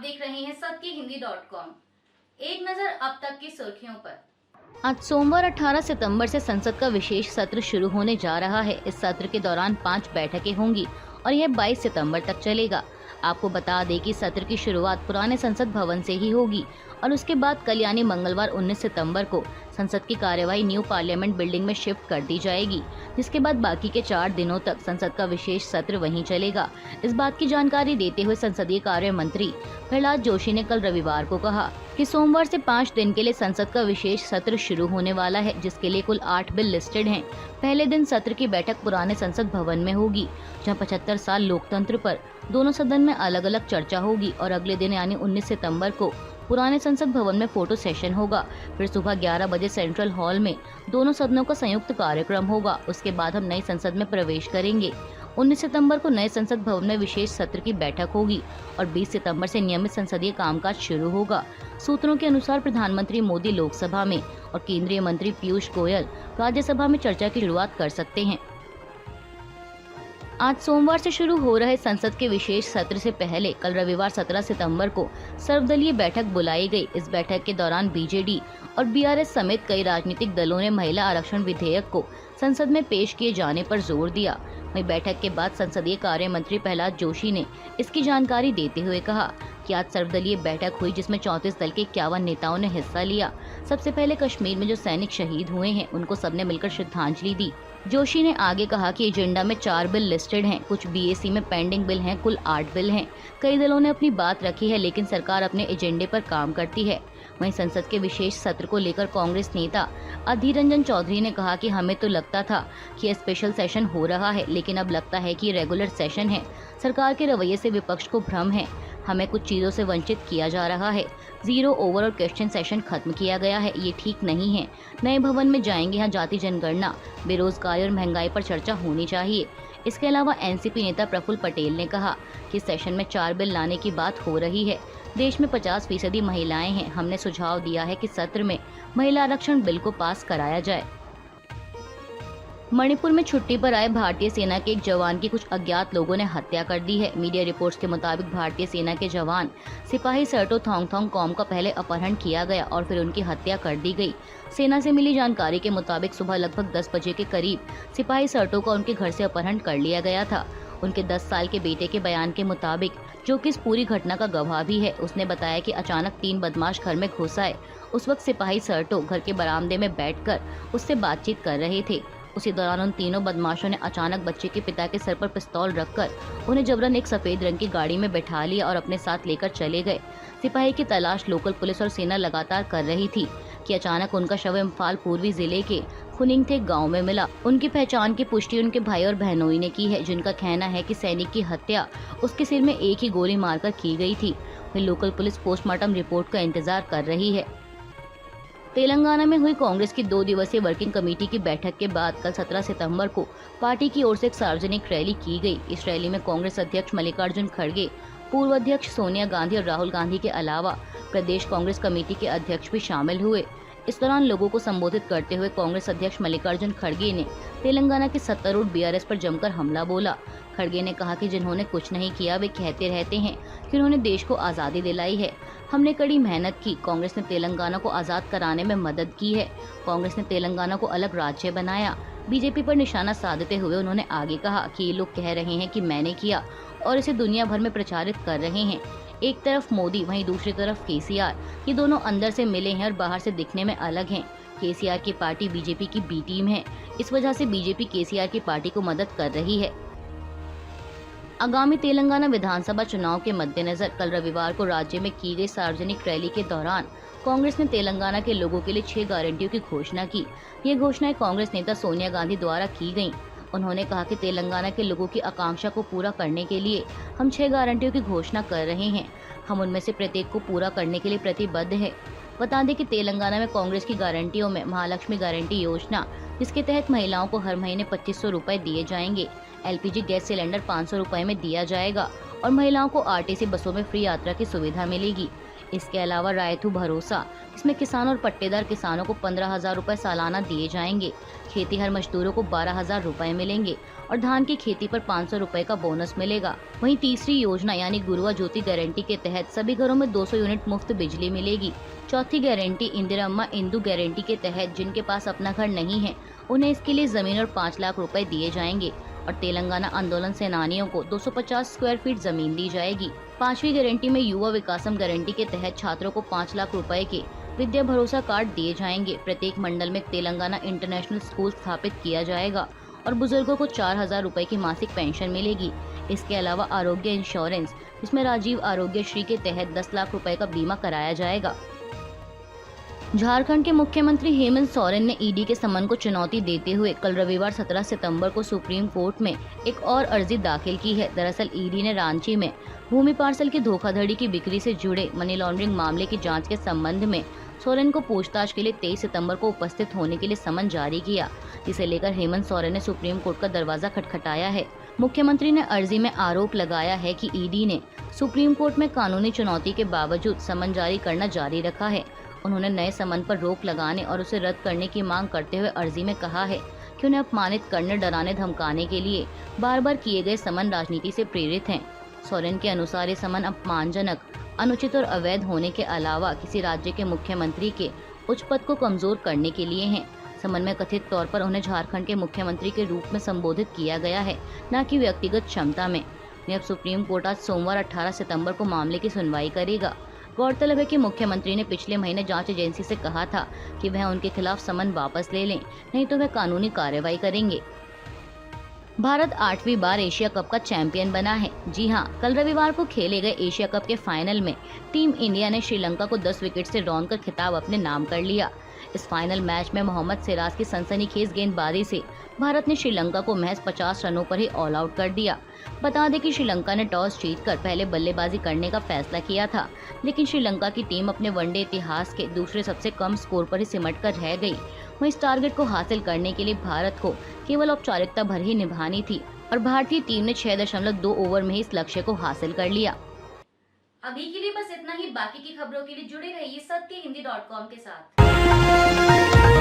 देख रहे हैं सबकी हिंदी.com। एक नजर अब तक की सुर्खियों पर। आज सोमवार 18 सितंबर से संसद का विशेष सत्र शुरू होने जा रहा है। इस सत्र के दौरान 5 बैठकें होंगी और यह 22 सितंबर तक चलेगा। आपको बता दें कि सत्र की शुरुआत पुराने संसद भवन से ही होगी और उसके बाद कल यानी मंगलवार 19 सितंबर को संसद की कार्यवाही न्यू पार्लियामेंट बिल्डिंग में शिफ्ट कर दी जाएगी, जिसके बाद बाकी के 4 दिनों तक संसद का विशेष सत्र वहीं चलेगा। इस बात की जानकारी देते हुए संसदीय कार्य मंत्री प्रहलाद जोशी ने कल रविवार को कहा कि सोमवार से 5 दिन के लिए संसद का विशेष सत्र शुरू होने वाला है, जिसके लिए कुल 8 बिल लिस्टेड हैं। पहले दिन सत्र की बैठक पुराने संसद भवन में होगी, जहां 75 साल लोकतंत्र पर दोनों सदन में अलग अलग चर्चा होगी और अगले दिन यानी 19 सितंबर को पुराने संसद भवन में फोटो सेशन होगा। फिर सुबह 11 बजे सेंट्रल हॉल में दोनों सदनों का संयुक्त कार्यक्रम होगा। उसके बाद हम नई संसद में प्रवेश करेंगे। 19 सितंबर को नए संसद भवन में विशेष सत्र की बैठक होगी और 20 सितंबर से नियमित संसदीय कामकाज शुरू होगा। सूत्रों के अनुसार प्रधानमंत्री मोदी लोकसभा में और केंद्रीय मंत्री पीयूष गोयल राज्यसभा में चर्चा की शुरुआत कर सकते हैं। आज सोमवार से शुरू हो रहे संसद के विशेष सत्र से पहले कल रविवार 17 सितंबर को सर्वदलीय बैठक बुलाई गई। इस बैठक के दौरान बीजेडी और बीआरएस समेत कई राजनीतिक दलों ने महिला आरक्षण विधेयक को संसद में पेश किए जाने पर जोर दिया। वहीं बैठक के बाद संसदीय कार्य मंत्री प्रहलाद जोशी ने इसकी जानकारी देते हुए कहा कि आज सर्वदलीय बैठक हुई, जिसमें 34 दल के 51 नेताओं ने हिस्सा लिया। सबसे पहले कश्मीर में जो सैनिक शहीद हुए हैं उनको सबने मिलकर श्रद्धांजलि दी। जोशी ने आगे कहा कि एजेंडा में 4 बिल लिस्टेड हैं, कुछ बीएसी में पेंडिंग बिल हैं, कुल 8 बिल हैं। कई दलों ने अपनी बात रखी है, लेकिन सरकार अपने एजेंडे पर काम करती है। वहीं संसद के विशेष सत्र को लेकर कांग्रेस नेता अधीर रंजन चौधरी ने कहा कि हमें तो लगता था कि यह स्पेशल सेशन हो रहा है, लेकिन अब लगता है कि रेगुलर सेशन है। सरकार के रवैये से विपक्ष को भ्रम है, हमें कुछ चीजों से वंचित किया जा रहा है। 0 ओवर और क्वेश्चन सेशन खत्म किया गया है, ये ठीक नहीं है। नए भवन में जाएंगे, यहाँ जाति जनगणना, बेरोजगारी और महंगाई पर चर्चा होनी चाहिए। इसके अलावा एनसीपी नेता प्रफुल्ल पटेल ने कहा कि सेशन में 4 बिल लाने की बात हो रही है। देश में 50% महिलाएं हैं। हमने सुझाव दिया है कि सत्र में महिला आरक्षण बिल को पास कराया जाए। मणिपुर में छुट्टी पर आए भारतीय सेना के एक जवान की कुछ अज्ञात लोगों ने हत्या कर दी है। मीडिया रिपोर्ट्स के मुताबिक भारतीय सेना के जवान सिपाही सर्टो थोंगथोंग कॉम का पहले अपहरण किया गया और फिर उनकी हत्या कर दी गई। सेना से मिली जानकारी के मुताबिक सुबह लगभग 10 बजे के करीब सिपाही सर्टो का उनके घर से अपहरण कर लिया गया था। उनके 10 साल के बेटे के बयान के मुताबिक, जो कि इस पूरी घटना का गवाह भी है, उसने बताया कि अचानक 3 बदमाश घर में घुस आए। उस वक्त सिपाही सर्टो घर के बरामदे में बैठकर उससे बातचीत कर रहे थे। उसी दौरान उन तीनों बदमाशों ने अचानक बच्चे के पिता के सर पर पिस्तौल रखकर उन्हें जबरन एक सफेद रंग की गाड़ी में बैठा लिया और अपने साथ लेकर चले गए। सिपाही की तलाश लोकल पुलिस और सेना लगातार कर रही थी कि अचानक उनका शव इम्फाल पूर्वी जिले के खुनिंगथे गांव में मिला। उनकी पहचान की पुष्टि उनके भाई और बहनोई ने की है, जिनका कहना है कि सैनिक की हत्या उसके सिर में एक ही गोली मारकर की गई थी। फिर लोकल पुलिस पोस्टमार्टम रिपोर्ट का इंतजार कर रही है। तेलंगाना में हुई कांग्रेस की 2 दिवसीय वर्किंग कमेटी की बैठक के बाद कल 17 सितंबर को पार्टी की ओर से एक सार्वजनिक रैली की गई। इस रैली में कांग्रेस अध्यक्ष मल्लिकार्जुन खड़गे, पूर्व अध्यक्ष सोनिया गांधी और राहुल गांधी के अलावा प्रदेश कांग्रेस कमेटी के अध्यक्ष भी शामिल हुए। इस दौरान लोगों को संबोधित करते हुए कांग्रेस अध्यक्ष मल्लिकार्जुन खड़गे ने तेलंगाना के सत्तारूढ़ बीआरएस पर जमकर हमला बोला। खड़गे ने कहा कि जिन्होंने कुछ नहीं किया वे कहते रहते हैं कि उन्होंने देश को आज़ादी दिलाई है। हमने कड़ी मेहनत की। कांग्रेस ने तेलंगाना को आज़ाद कराने में मदद की है। कांग्रेस ने तेलंगाना को अलग राज्य बनाया। बीजेपी पर निशाना साधते हुए उन्होंने आगे कहा कि ये लोग कह रहे हैं कि मैंने किया और इसे दुनिया भर में प्रचारित कर रहे हैं। एक तरफ मोदी, वहीं दूसरी तरफ केसीआर। ये दोनों अंदर से मिले हैं और बाहर से दिखने में अलग हैं। केसीआर की पार्टी बीजेपी की बी टीम है। इस वजह से बीजेपी केसीआर की पार्टी को मदद कर रही है। आगामी तेलंगाना विधानसभा चुनाव के मद्देनजर कल रविवार को राज्य में की गई सार्वजनिक रैली के दौरान कांग्रेस ने तेलंगाना के लोगों के लिए 6 गारंटियों की घोषणा की। ये घोषणाएं कांग्रेस नेता सोनिया गांधी द्वारा की गईं। उन्होंने कहा कि तेलंगाना के लोगों की आकांक्षा को पूरा करने के लिए हम 6 गारंटियों की घोषणा कर रहे हैं। हम उनमें से प्रत्येक को पूरा करने के लिए प्रतिबद्ध है। बता दें कि तेलंगाना में कांग्रेस की गारंटियों में महालक्ष्मी गारंटी योजना, जिसके तहत महिलाओं को हर महीने 2500 रुपए दिए जाएंगे। एलपीजी गैस सिलेंडर 500 रुपए में दिया जाएगा और महिलाओं को आरटीसी बसों में फ्री यात्रा की सुविधा मिलेगी। इसके अलावा रायथू भरोसा, इसमें किसान और पट्टेदार किसानों को 15,000 रुपए सालाना दिए जाएंगे। खेतीहर मजदूरों को 12,000 रुपए मिलेंगे और धान की खेती पर 500 रुपए का बोनस मिलेगा। वहीं तीसरी योजना यानी गुरुआ ज्योति गारंटी के तहत सभी घरों में 200 यूनिट मुफ्त बिजली मिलेगी। चौथी गारंटी इंदिरम्मा इंदु गारंटी के तहत जिनके पास अपना घर नहीं है उन्हें इसके लिए जमीन और 5 लाख रुपए दिए जाएंगे और तेलंगाना आंदोलन सेनानियों को 250 स्क्वायर फीट जमीन दी जाएगी। पांचवी गारंटी में युवा विकासम गारंटी के तहत छात्रों को 5 लाख रुपए के विद्या भरोसा कार्ड दिए जाएंगे। प्रत्येक मंडल में तेलंगाना इंटरनेशनल स्कूल स्थापित किया जाएगा और बुजुर्गों को 4,000 रुपए की मासिक पेंशन मिलेगी। इसके अलावा आरोग्य इंश्योरेंस, जिसमें राजीव आरोग्य श्री के तहत 10 लाख रुपए का बीमा कराया जाएगा। झारखंड के मुख्यमंत्री हेमंत सोरेन ने ईडी के समन को चुनौती देते हुए कल रविवार 17 सितंबर को सुप्रीम कोर्ट में एक और अर्जी दाखिल की है। दरअसल ईडी ने रांची में भूमि पार्सल की धोखाधड़ी की बिक्री से जुड़े मनी लॉन्ड्रिंग मामले की जांच के संबंध में सोरेन को पूछताछ के लिए 23 सितंबर को उपस्थित होने के लिए समन जारी किया, जिसे लेकर हेमंत सोरेन ने सुप्रीम कोर्ट का दरवाजा खटखटाया है। मुख्यमंत्री ने अर्जी में आरोप लगाया है कि ईडी ने सुप्रीम कोर्ट में कानूनी चुनौती के बावजूद समन जारी करना जारी रखा है। उन्होंने नए समन पर रोक लगाने और उसे रद्द करने की मांग करते हुए अर्जी में कहा है कि उन्हें अपमानित करने, डराने, धमकाने के लिए बार बार किए गए समन राजनीति से प्रेरित हैं। सोरेन के अनुसार ये समन अपमानजनक, अनुचित और अवैध होने के अलावा किसी राज्य के मुख्यमंत्री के उच्च पद को कमजोर करने के लिए हैं। समन में कथित तौर पर उन्हें झारखंड के मुख्यमंत्री के रूप में संबोधित किया गया है, न कि व्यक्तिगत क्षमता में। अब सुप्रीम कोर्ट आज सोमवार 18 सितंबर को मामले की सुनवाई करेगा। गौरतलब है कि मुख्यमंत्री ने पिछले महीने जांच एजेंसी से कहा था कि वह उनके खिलाफ समन वापस ले लें, नहीं तो वह कानूनी कार्रवाई करेंगे। भारत 8वीं बार एशिया कप का चैंपियन बना है। जी हां, कल रविवार को खेले गए एशिया कप के फाइनल में टीम इंडिया ने श्रीलंका को 10 विकेट से रौंदकर खिताब अपने नाम कर लिया। इस फाइनल मैच में मोहम्मद सिराज की सनसनीखेज गेंदबाजी से भारत ने श्रीलंका को महज 50 रनों पर ही ऑल आउट कर दिया। बता दें कि श्रीलंका ने टॉस जीतकर पहले बल्लेबाजी करने का फैसला किया था, लेकिन श्रीलंका की टीम अपने वनडे इतिहास के दूसरे सबसे कम स्कोर पर ही सिमट कर रह गई। वहीं इस टारगेट को हासिल करने के लिए भारत को केवल औपचारिकता भर ही निभानी थी और भारतीय टीम ने 6.2 ओवर में ही इस लक्ष्य को हासिल कर लिया। अभी के लिए बस इतना ही। बाकी की खबरों के लिए जुड़े रहिए सत्यहिंदी.com के साथ।